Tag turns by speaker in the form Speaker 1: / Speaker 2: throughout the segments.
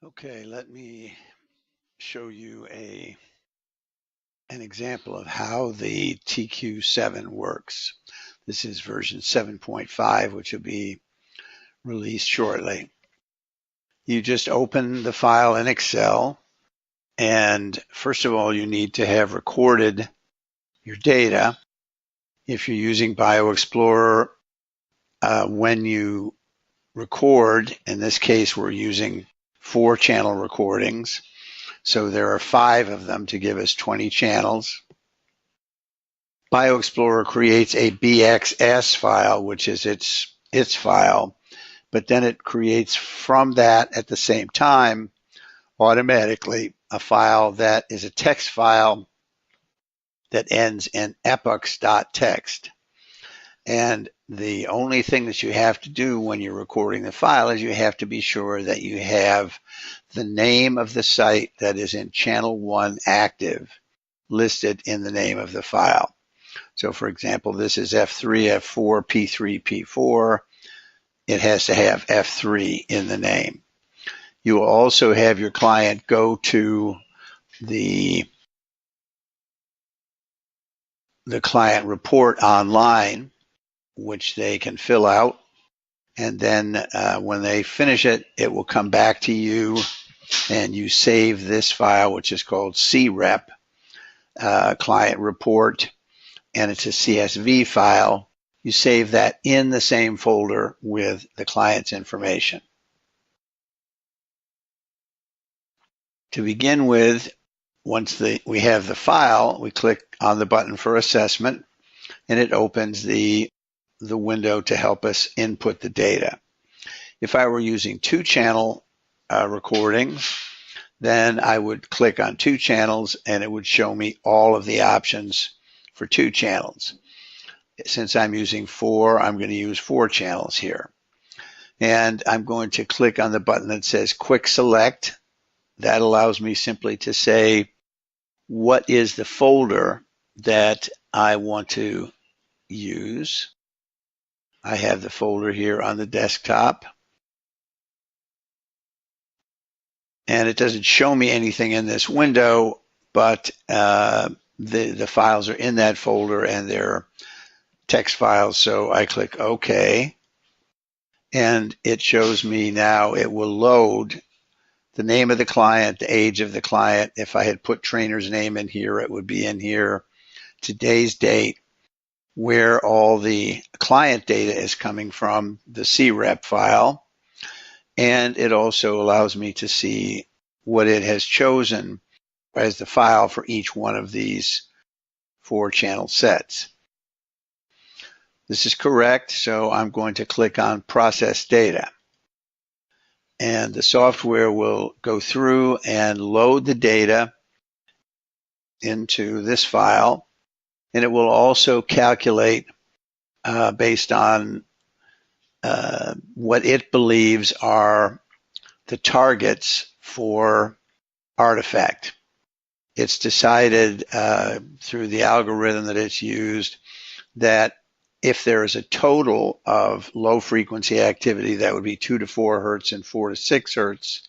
Speaker 1: Okay, let me show you an example of how the TQ7 works. This is version 7.5, which will be released shortly. You just open the file in Excel, and first of all, you need to have recorded your data. If you're using BioExplorer, when you record, in this case, we're using 4-channel recordings. So there are 5 of them to give us 20 channels. BioExplorer creates a BXS file, which is its file, but then it creates from that at the same time automatically a file that is a text file that ends in epochs.txt. And the only thing that you have to do when you're recording the file is you have to be sure that you have the name of the site that is in channel 1 active listed in the name of the file. So for example, this is F3, F4, P3, P4. It has to have F3 in the name. You will also have your client go to the client report online, which they can fill out. And then when they finish it, it will come back to you and you save this file, which is called CREP, client report, and it's a CSV file. You save that in the same folder with the client's information. To begin with, once we have the file, we click on the button for assessment, and it opens the window to help us input the data. If I were using 2-channel recordings, then I would click on 2 channels and it would show me all of the options for 2 channels. Since I'm using 4, I'm going to use 4 channels here. And I'm going to click on the button that says Quick Select. That allows me simply to say, what is the folder that I want to use? I have the folder here on the desktop. And it doesn't show me anything in this window, but the files are in that folder and they're text files. So I click OK. And it shows me now it will load the name of the client, the age of the client. If I had put trainer's name in here, it would be in here. Today's date, where all the client data is coming from, the CREP file. And it also allows me to see what it has chosen as the file for each one of these 4-channel sets. This is correct, so I'm going to click on Process Data. And the software will go through and load the data into this file. And it will also calculate based on what it believes are the targets for artifact. It's decided through the algorithm that it's used that if there is a total of low frequency activity, that would be 2 to 4 hertz and 4 to 6 hertz,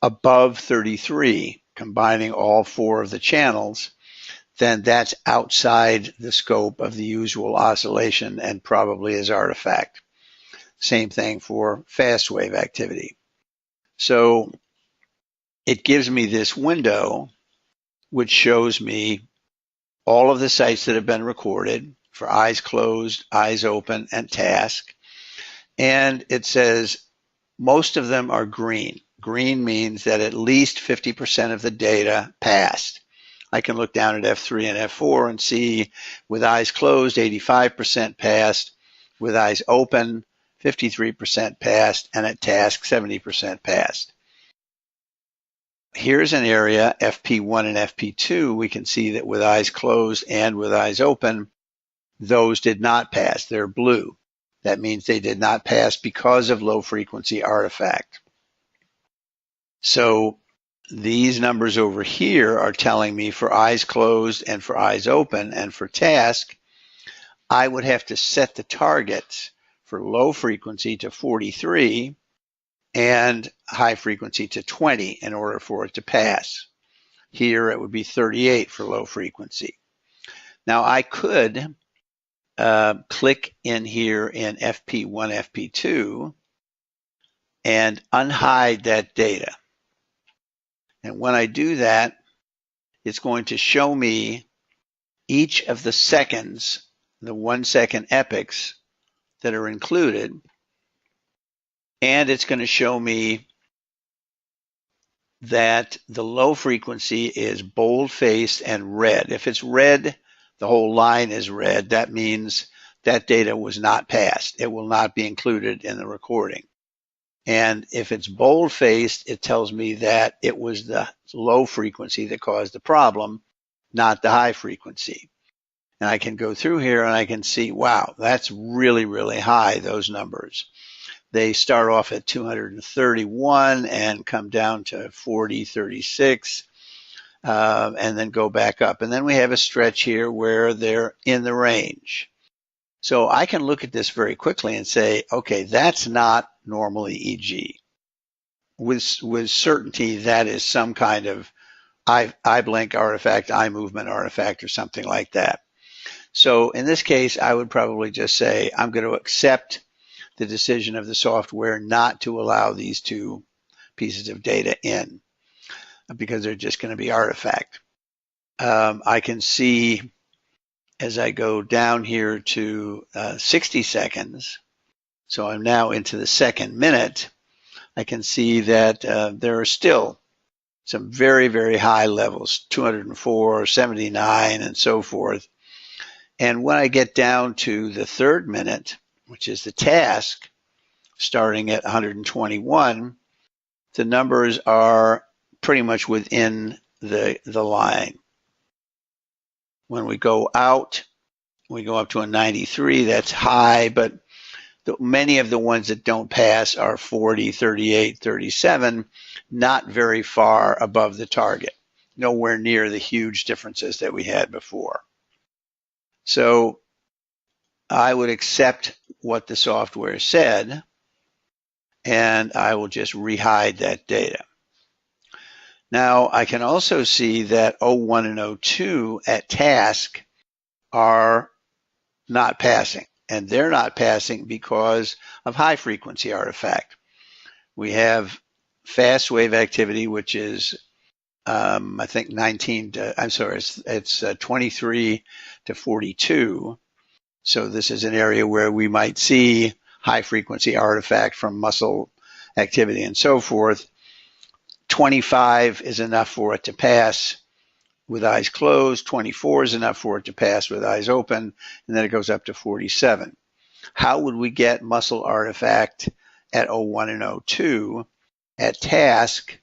Speaker 1: above 33, combining all 4 of the channels, then that's outside the scope of the usual oscillation and probably is artifact. Same thing for fast wave activity. So it gives me this window which shows me all of the sites that have been recorded for eyes closed, eyes open, and task. And it says most of them are green. Green means that at least 50% of the data passed. I can look down at F3 and F4 and see with eyes closed, 85% passed, with eyes open, 53% passed, and at task, 70% passed. Here's an area, FP1 and FP2, we can see that with eyes closed and with eyes open, those did not pass. They're blue. That means they did not pass because of low frequency artifact. So these numbers over here are telling me for eyes closed and for eyes open and for task, I would have to set the targets for low frequency to 43 and high frequency to 20 in order for it to pass. Here it would be 38 for low frequency. Now I could click in here in FP1, FP2 and unhide that data. And when I do that, it's going to show me each of the seconds, the 1 second epochs that are included. And it's going to show me that the low frequency is bold-faced and red. If it's red, the whole line is red. That means that data was not passed. It will not be included in the recording. And if it's bold-faced, it tells me that it was the low frequency that caused the problem, not the high frequency. And I can go through here and I can see, wow, that's really, really high, those numbers. They start off at 231 and come down to 40, 36, and then go back up. And then we have a stretch here where they're in the range. So I can look at this very quickly and say, okay, that's not normal EEG. With certainty, that is some kind of eye blink artifact, eye movement artifact, or something like that. So in this case, I would probably just say, I'm going to accept the decision of the software not to allow these two pieces of data in because they're just going to be artifact. I can see as I go down here to 60 seconds, so I'm now into the second minute, I can see that there are still some very, very high levels, 204, 79, and so forth. And when I get down to the third minute, which is the task, starting at 121, the numbers are pretty much within the line. When we go out, we go up to a 93, that's high, but many of the ones that don't pass are 40, 38, 37, not very far above the target, nowhere near the huge differences that we had before. So I would accept what the software said, and I will just rehide that data. Now, I can also see that 01 and 02 at task are not passing, and they're not passing because of high frequency artifact. We have fast wave activity, which is, I think 19 to, I'm sorry, it's 23 to 42. So this is an area where we might see high frequency artifact from muscle activity and so forth. 25 is enough for it to pass with eyes closed. 24 is enough for it to pass with eyes open. And then it goes up to 47. How would we get muscle artifact at 01 and 02 at task?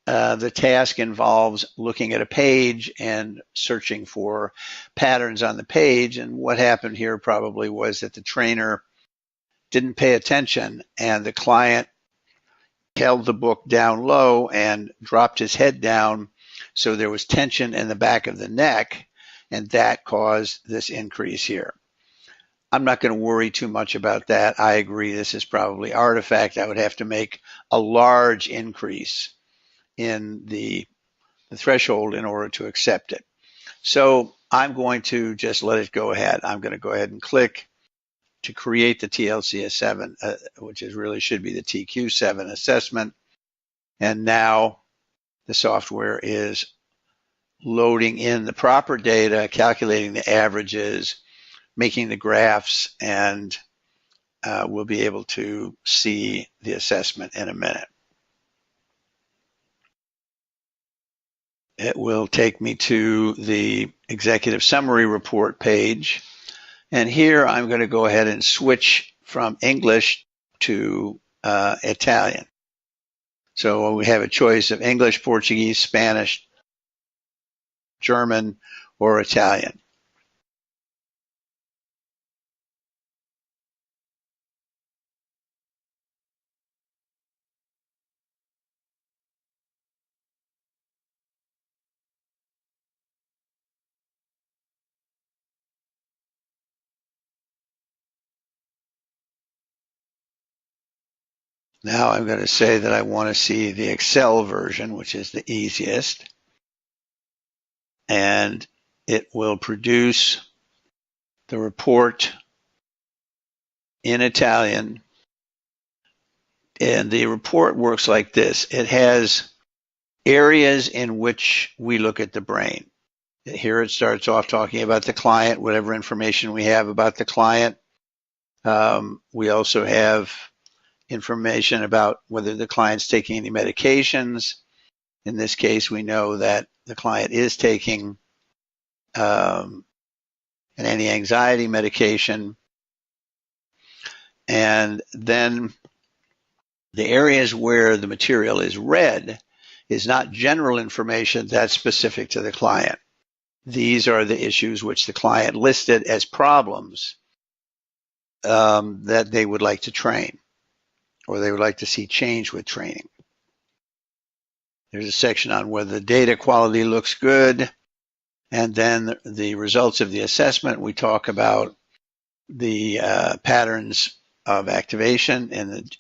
Speaker 1: The task involves looking at a page and searching for patterns on the page. And what happened here probably was that the trainer didn't pay attention and the client held the book down low and dropped his head down. So there was tension in the back of the neck, and that caused this increase here. I'm not going to worry too much about that. I agree this is probably artifact. I would have to make a large increase in the threshold in order to accept it. So I'm going to just let it go ahead. I'm going to go ahead and click to create the TLCS7, which is really should be the TQ7 assessment. And now the software is loading in the proper data, calculating the averages, making the graphs, and we'll be able to see the assessment in a minute. It will take me to the executive summary report page. And here I'm going to go ahead and switch from English to Italian. So we have a choice of English, Portuguese, Spanish, German, or Italian. Now I'm going to say that I want to see the Excel version, which is the easiest. And it will produce the report in Italian. And the report works like this. It has areas in which we look at the brain. Here it starts off talking about the client, whatever information we have about the client. We also have information about whether the client's taking any medications. In this case, we know that the client is taking an anti-anxiety medication. And then the areas where the material is red is not general information that's specific to the client. These are the issues which the client listed as problems that they would like to train, or they would like to see change with training. There's a section on whether the data quality looks good, and then the results of the assessment. We talk about the patterns of activation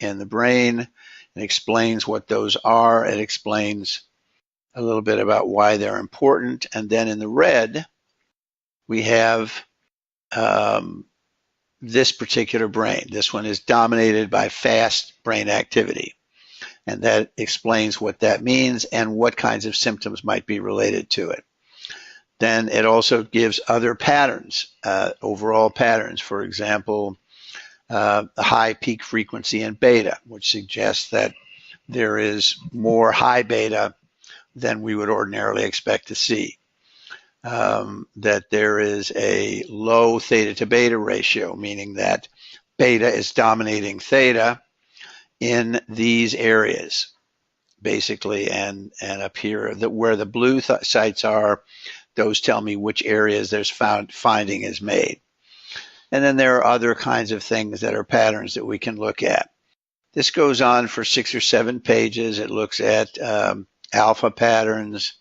Speaker 1: in the brain. It explains what those are. It explains a little bit about why they're important. And then in the red, we have this particular brain. This one is dominated by fast brain activity. And that explains what that means and what kinds of symptoms might be related to it. Then it also gives other patterns, overall patterns. For example, high peak frequency in beta, which suggests that there is more high beta than we would ordinarily expect to see. That there is a low theta to beta ratio, meaning that beta is dominating theta in these areas, basically, and up here, where the blue sites are, those tell me which areas there's finding is made. And then there are other kinds of things that are patterns that we can look at. This goes on for 6 or 7 pages. It looks at alpha patterns,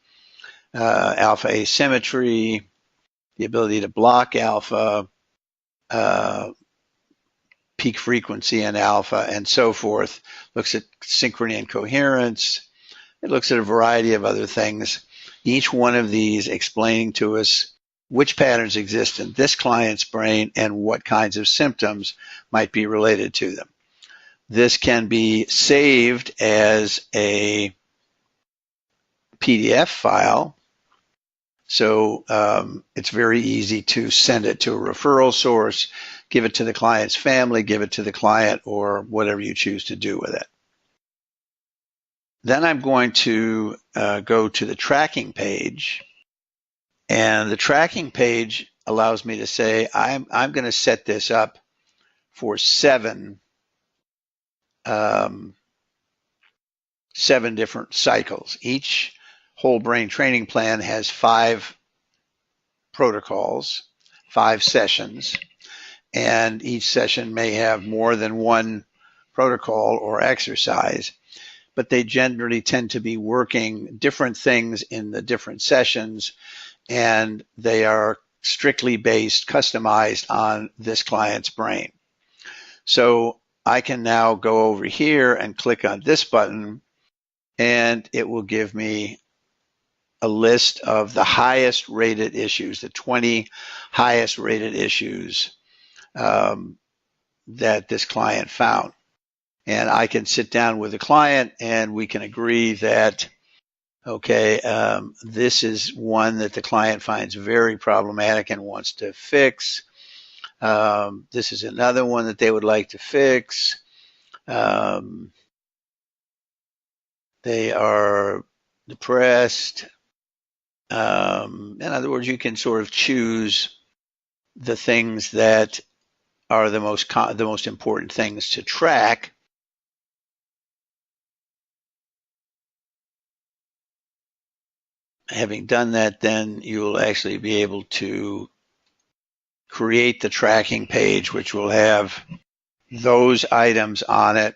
Speaker 1: alpha asymmetry, the ability to block alpha, peak frequency in alpha, and so forth. Looks at synchrony and coherence. It looks at a variety of other things. Each one of these explaining to us which patterns exist in this client's brain and what kinds of symptoms might be related to them. This can be saved as a PDF file. So it's very easy to send it to a referral source, give it to the client's family, give it to the client, or whatever you choose to do with it. Then I'm going to go to the tracking page. And the tracking page allows me to say, I'm going to set this up for 7 different cycles. Each whole brain training plan has 5 protocols, 5 sessions, and each session may have more than one protocol or exercise, but they generally tend to be working different things in the different sessions, and they are strictly based, customized on this client's brain. So I can now go over here and click on this button, and it will give me a list of the highest rated issues, the 20 highest rated issues that this client found. And I can sit down with the client and we can agree that, okay, this is one that the client finds very problematic and wants to fix. This is another one that they would like to fix. They are depressed. In other words, you can sort of choose the things that are the most important things to track. Having done that, then you'll actually be able to create the tracking page, which will have those items on it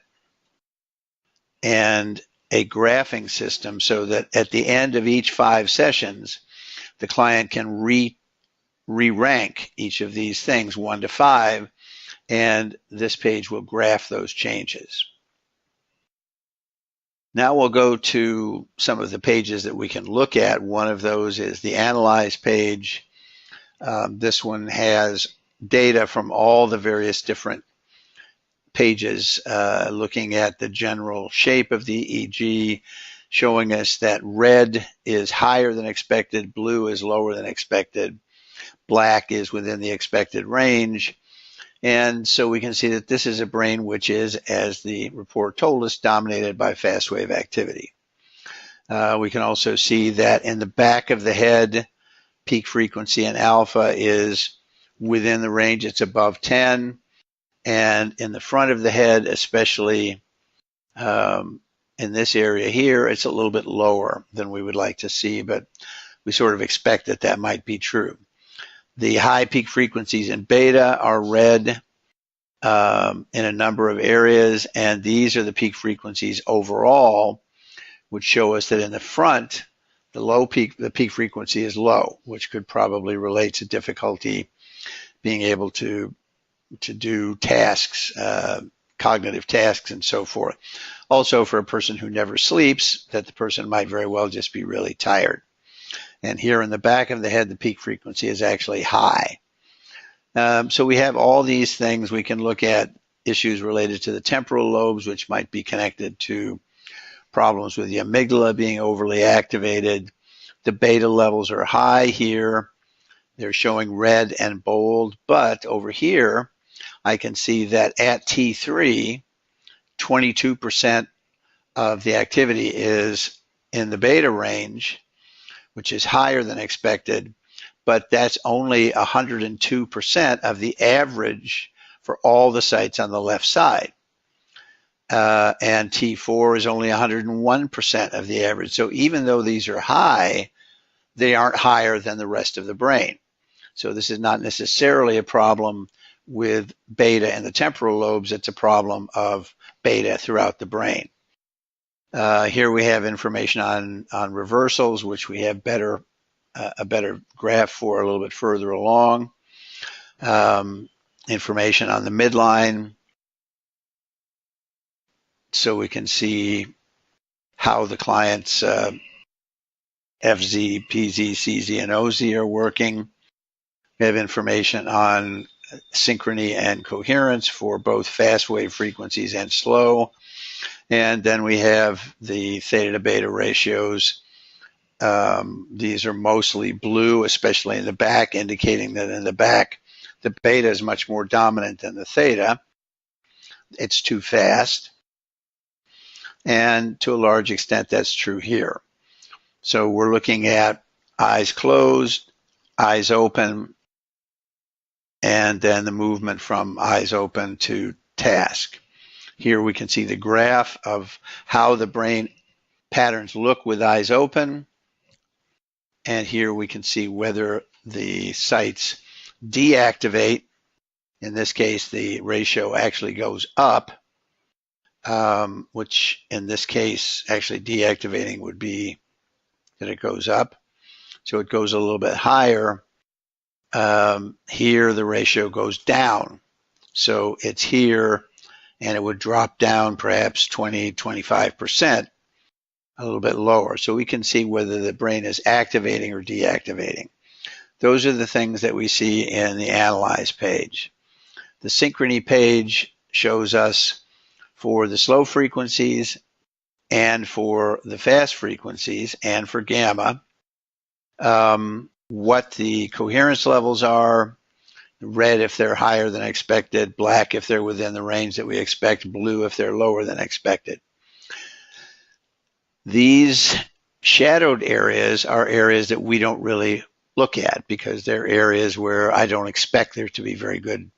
Speaker 1: and a graphing system so that at the end of each 5 sessions, the client can re-rank each of these things 1 to 5, and this page will graph those changes. Now we'll go to some of the pages that we can look at. One of those is the Analyze page. This one has data from all the various different pages, looking at the general shape of the EEG, showing us that red is higher than expected, blue is lower than expected, black is within the expected range. And so we can see that this is a brain which is, as the report told us, dominated by fast wave activity. We can also see that in the back of the head, peak frequency in alpha is within the range, it's above 10. And in the front of the head, especially in this area here, it's a little bit lower than we would like to see, but we sort of expect that that might be true. The high peak frequencies in beta are red in a number of areas, and these are the peak frequencies overall, which show us that in the front, the peak frequency is low, which could probably relate to difficulty being able to do tasks, cognitive tasks, and so forth. Also, for a person who never sleeps, that the person might very well just be really tired. And here in the back of the head, the peak frequency is actually high. So we have all these things. We can look at issues related to the temporal lobes, which might be connected to problems with the amygdala being overly activated. The beta levels are high here. They're showing red and bold, but over here, I can see that at T3, 22% of the activity is in the beta range, which is higher than expected, but that's only 102% of the average for all the sites on the left side. And T4 is only 101% of the average. So even though these are high, they aren't higher than the rest of the brain. So this is not necessarily a problem with beta in the temporal lobes. It's a problem of beta throughout the brain. Here we have information on reversals, which we have a better graph for a little bit further along. Information on the midline, so we can see how the client's FZ, PZ, CZ, and OZ are working. We have information on synchrony and coherence for both fast wave frequencies and slow. And then we have the theta to beta ratios. These are mostly blue, especially in the back, indicating that in the back, the beta is much more dominant than the theta. It's too fast. And to a large extent, that's true here. So we're looking at eyes closed, eyes open, and then the movement from eyes open to task. Here we can see the graph of how the brain patterns look with eyes open. And here we can see whether the sites deactivate. In this case, the ratio actually goes up, which in this case, actually deactivating would be that it goes up. So it goes a little bit higher. Here, the ratio goes down. So it's here, and it would drop down perhaps 20, 25%, a little bit lower. So we can see whether the brain is activating or deactivating. Those are the things that we see in the Analyze page. The Synchrony page shows us for the slow frequencies and for the fast frequencies and for gamma, what the coherence levels are, red if they're higher than expected, black if they're within the range that we expect, blue if they're lower than expected. These shadowed areas are areas that we don't really look at because they're areas where I don't expect there to be very good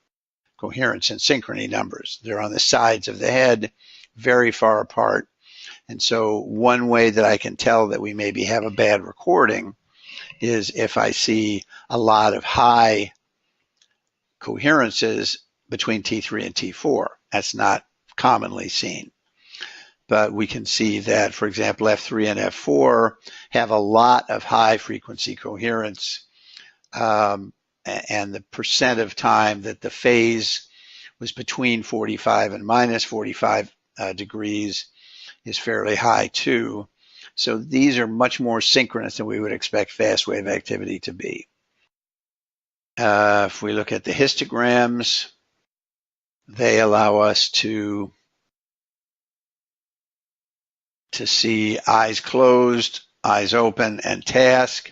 Speaker 1: coherence and synchrony numbers. They're on the sides of the head, very far apart. And so one way that I can tell that we maybe have a bad recording is if I see a lot of high coherences between T3 and T4. That's not commonly seen. But we can see that, for example, F3 and F4 have a lot of high frequency coherence, and the percent of time that the phase was between 45 and minus 45 degrees is fairly high too. So these are much more synchronous than we would expect fast wave activity to be. If we look at the histograms, they allow us to see eyes closed, eyes open, and task.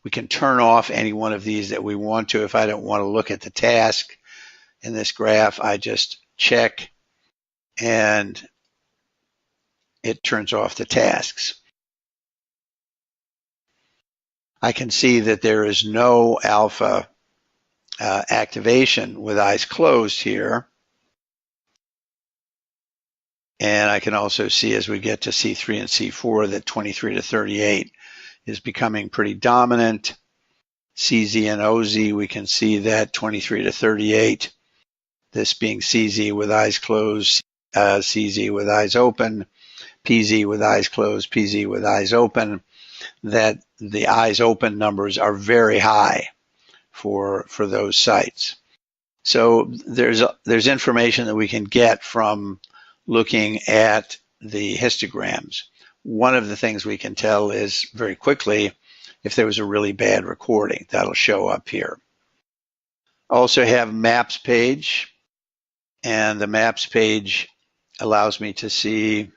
Speaker 1: We can turn off any one of these that we want to. If I don't want to look at the task in this graph, I just check and it turns off the tasks. I can see that there is no alpha activation with eyes closed here. And I can also see as we get to C3 and C4 that 23 to 38 is becoming pretty dominant. CZ and OZ, we can see that 23 to 38, this being CZ with eyes closed, CZ with eyes open, PZ with eyes closed, PZ with eyes open, that the eyes open numbers are very high for those sites. So there's information that we can get from looking at the histograms. One of the things we can tell is very quickly if there was a really bad recording. That'll show up here. Also have maps page, and the maps page allows me to see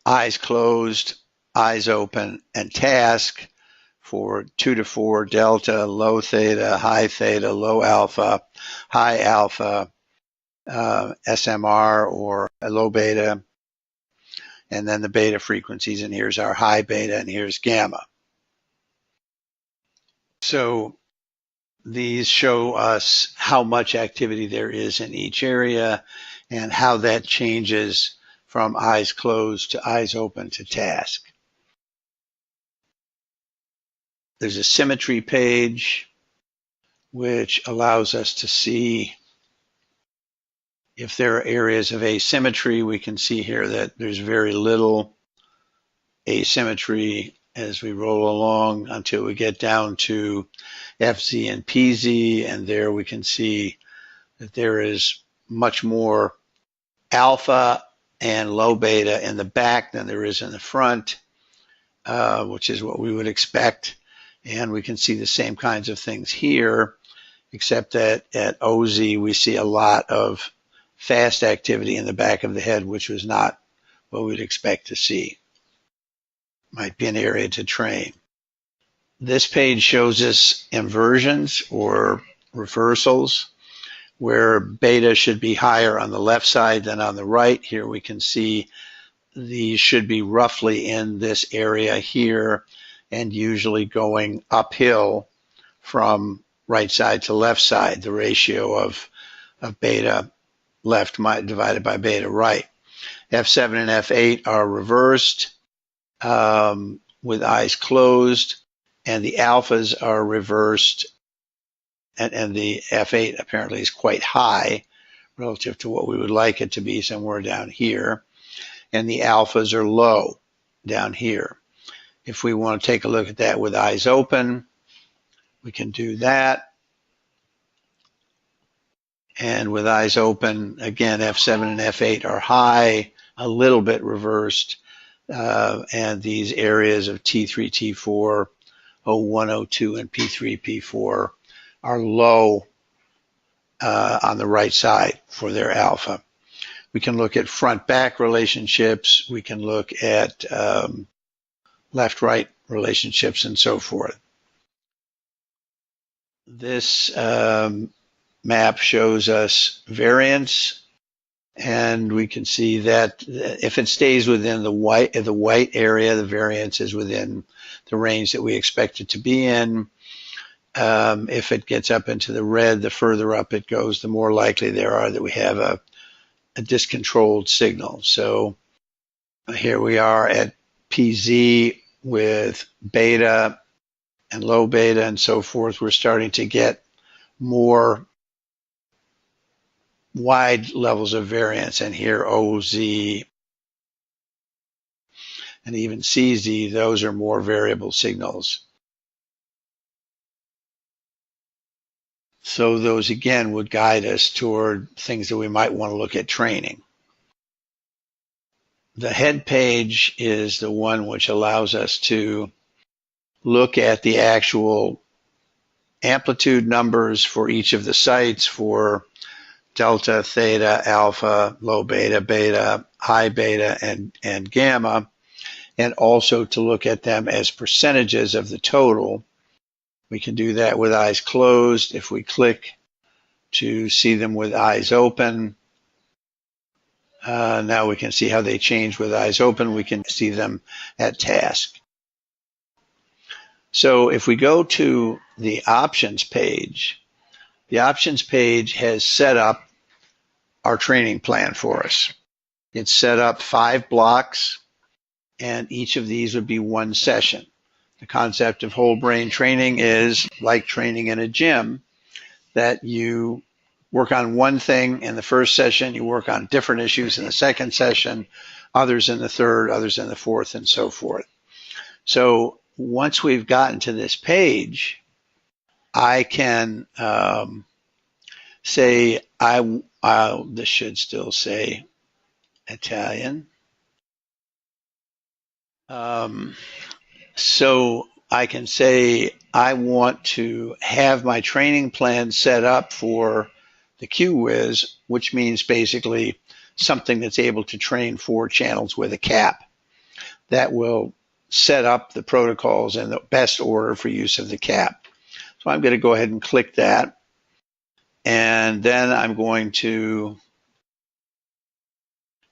Speaker 1: eyes closed, eyes open, and task for 2 to 4 delta, low theta, high theta, low alpha, high alpha, SMR or low beta, and then the beta frequencies, and here's our high beta, and here's gamma. So these show us how much activity there is in each area and how that changes from eyes closed to eyes open to task. There's a symmetry page which allows us to see if there are areas of asymmetry. We can see here that there's very little asymmetry as we roll along until we get down to FZ and PZ, and there we can see that there is much more alpha and low beta in the back than there is in the front, which is what we would expect. And we can see the same kinds of things here, except that at OZ we see a lot of fast activity in the back of the head, which was not what we'd expect to see. Might be an area to train. This page shows us inversions or reversals where beta should be higher on the left side than on the right. Here we can see these should be roughly in this area here and usually going uphill from right side to left side, the ratio of beta left divided by beta right. F7 and F8 are reversed with eyes closed, and the alphas are reversed, and the F8 apparently is quite high relative to what we would like it to be, somewhere down here, and the alphas are low down here. If we want to take a look at that with eyes open, we can do that. And with eyes open, again, F7 and F8 are high, a little bit reversed, and these areas of T3, T4, O1, O2, and P3, P4 are low on the right side for their alpha. We can look at front-back relationships. We can look at left-right relationships and so forth. This map shows us variance, and we can see that if it stays within the white area, the variance is within the range that we expect it to be in. If it gets up into the red, the further up it goes, the more likely there are that we have a discontrolled signal. So here we are at PZ with beta and low beta and so forth. We're starting to get more wide levels of variance, and here OZ and even CZ, those are more variable signals. So those again would guide us toward things that we might want to look at training. the head page is the one which allows us to look at the actual amplitude numbers for each of the sites for delta, theta, alpha, low beta, beta, high beta, and gamma, and also to look at them as percentages of the total. We can do that with eyes closed. If we click to see them with eyes open, now we can see how they change with eyes open. We can see them at task. So if we go to the options page, the options page has set up our training plan for us. It's set up 5 blocks, and each of these would be 1 session. The concept of whole brain training is like training in a gym, that you work on one thing in the first session, you work on different issues in the second session, others in the third, others in the fourth, and so forth. So once we've gotten to this page, I can say, this should still say Italian. So I can say I want to have my training plan set up for the QWiz, which means basically something that's able to train 4 channels with a cap. That will set up the protocols in the best order for use of the cap. So I'm going to go ahead and click that. And then I'm going to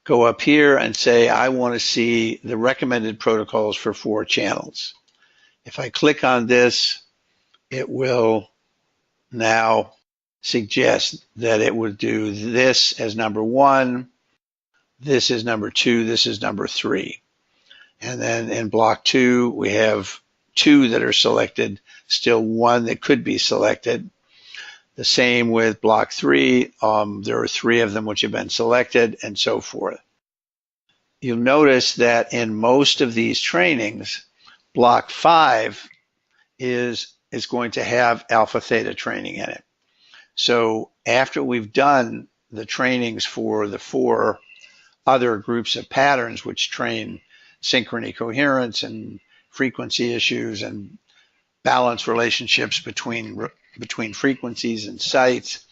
Speaker 1: go up here and say I want to see the recommended protocols for 4 channels. If I click on this, it will now suggest that it would do this as number 1, this is number 2, this is number 3. And then in block 2, we have 2 that are selected, still 1 that could be selected. The same with block 3. There are 3 of them which have been selected, and so forth. You'll notice that in most of these trainings, block 5 is going to have alpha theta training in it. So after we've done the trainings for the 4 other groups of patterns which train synchrony coherence and frequency issues and balance relationships between frequencies and sites,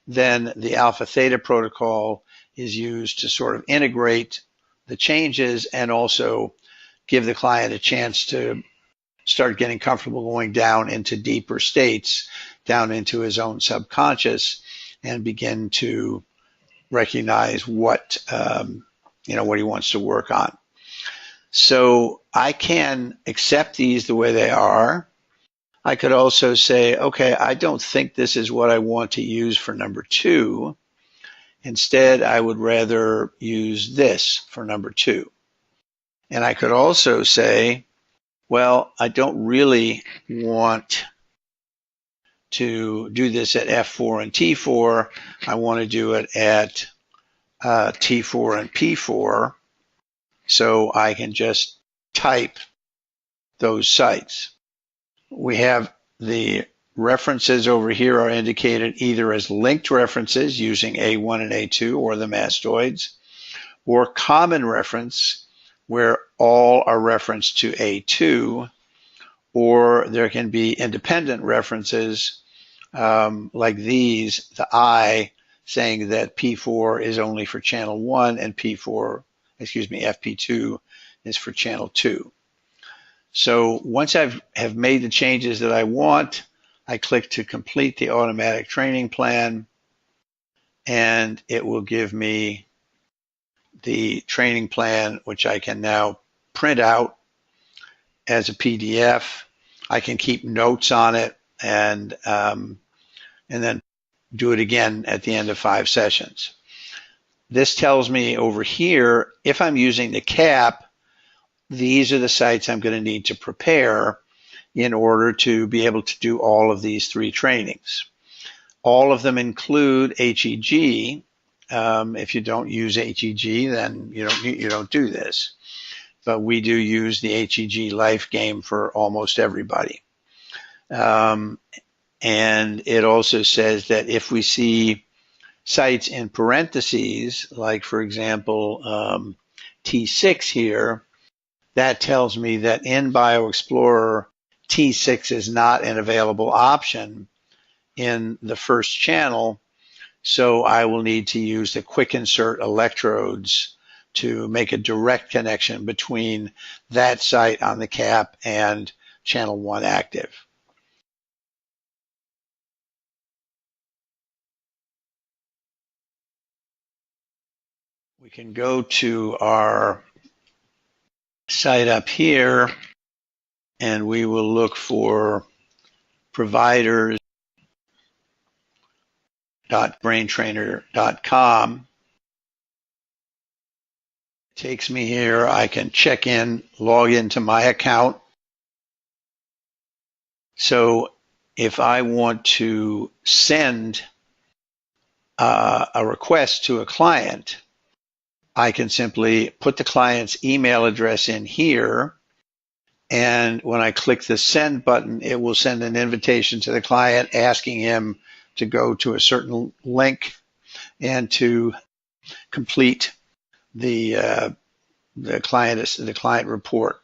Speaker 1: then the alpha theta protocol is used to sort of integrate the changes and also give the client a chance to start getting comfortable going down into deeper states, down into his own subconscious, and begin to recognize what what he wants to work on. So I can accept these the way they are. I could also say, okay, I don't think this is what I want to use for number 2. Instead, I would rather use this for number 2. And I could also say, well, I don't really want to do this at F4 and T4. I want to do it at T4 and P4. So I can just type those sites. We have the references over here are indicated either as linked references using A1 and A2 or the mastoids, or common reference where all are referenced to A2, or there can be independent references like these, the I saying that P4 is only for channel 1 and FP2 is for channel 2. So once I have made the changes that I want, I click to complete the automatic training plan, and it will give me the training plan, which I can now print out as a PDF. I can keep notes on it and then do it again at the end of 5 sessions. This tells me over here, if I'm using the cap, these are the sites I'm going to need to prepare in order to be able to do all of these 3 trainings. All of them include HEG. If you don't use HEG, then you don't do this. But we do use the HEG life game for almost everybody. And it also says that if we see sites in parentheses, like for example, T6 here, that tells me that in BioExplorer, T6 is not an available option in the first channel, so I will need to use the quick insert electrodes to make a direct connection between that site on the cap and channel 1 active. We can go to our site up here and we will look for providers.braintrainer.com. It takes me here. I can check in, log into my account. So if I want to send a request to a client, I can simply put the client's email address in here, and when I click the send button, it will send an invitation to the client asking him to go to a certain link and to complete the client report.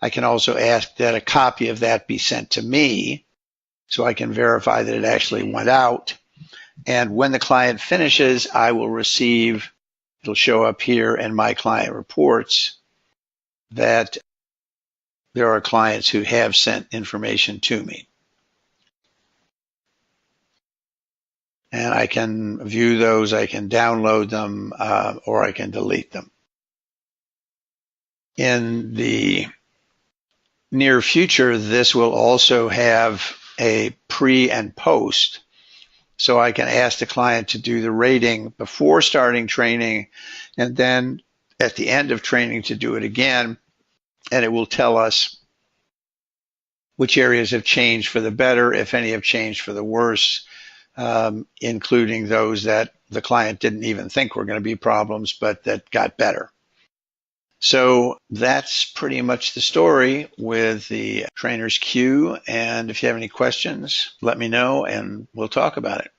Speaker 1: I can also ask that a copy of that be sent to me so I can verify that it actually went out. And when the client finishes, I will receive, it'll show up here in my client reports that there are clients who have sent information to me. And I can view those, I can download them, or I can delete them. In the near future, this will also have a pre and post. So I can ask the client to do the rating before starting training, and then at the end of training to do it again. And it will tell us which areas have changed for the better, if any have changed for the worse, including those that the client didn't even think were going to be problems, but that got better. So that's pretty much the story with the trainer's queue. And if you have any questions, let me know and we'll talk about it.